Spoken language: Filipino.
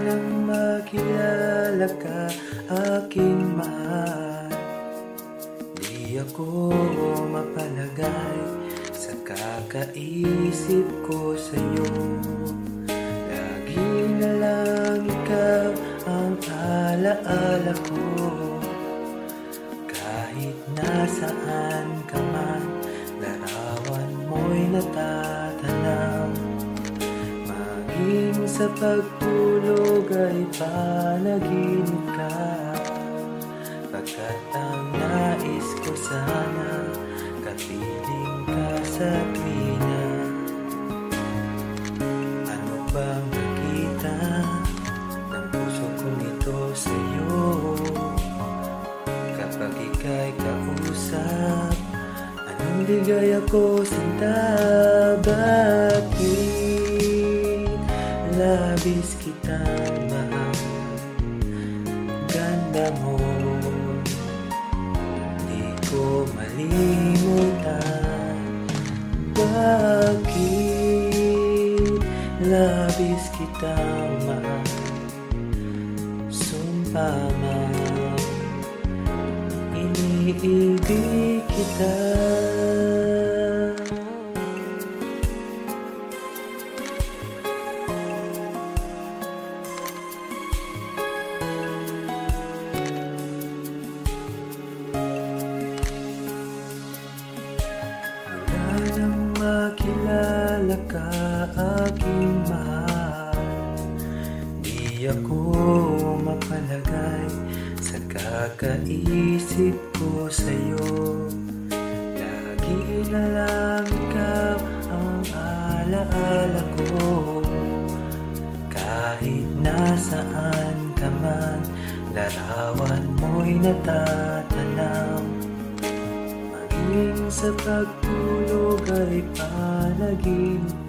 nang makilala ka, aking mahal. Di ako mapalagay sa kakaisip ko sa'yo. Lagi na lang ikaw ang alaala ko. Kahit nasaan ka man, larawan mo'y natatanaw. Maging sa pagtulog ay panaginip ka, pagkat ang nais ko sana kapiling ka sa tuwina. Ano bang nakita ng puso kong ito sa'yo? Kapag ika'y kausap, anong ligaya ko sinta? Bakit labis kitang mahal? Ganda mo, di ko malimutan. Bakit labis kitang mahal? Sumpa man, iniibig kita. Nang makilala ka, aking mahal, di ako mapalagay sa kakaisip ko sa'yo. Lagi na lang ikaw ang alaala ko. Kahit nasaan ka man, larawan mo'y natatanaw. Maging sa pagtulog ay panaginip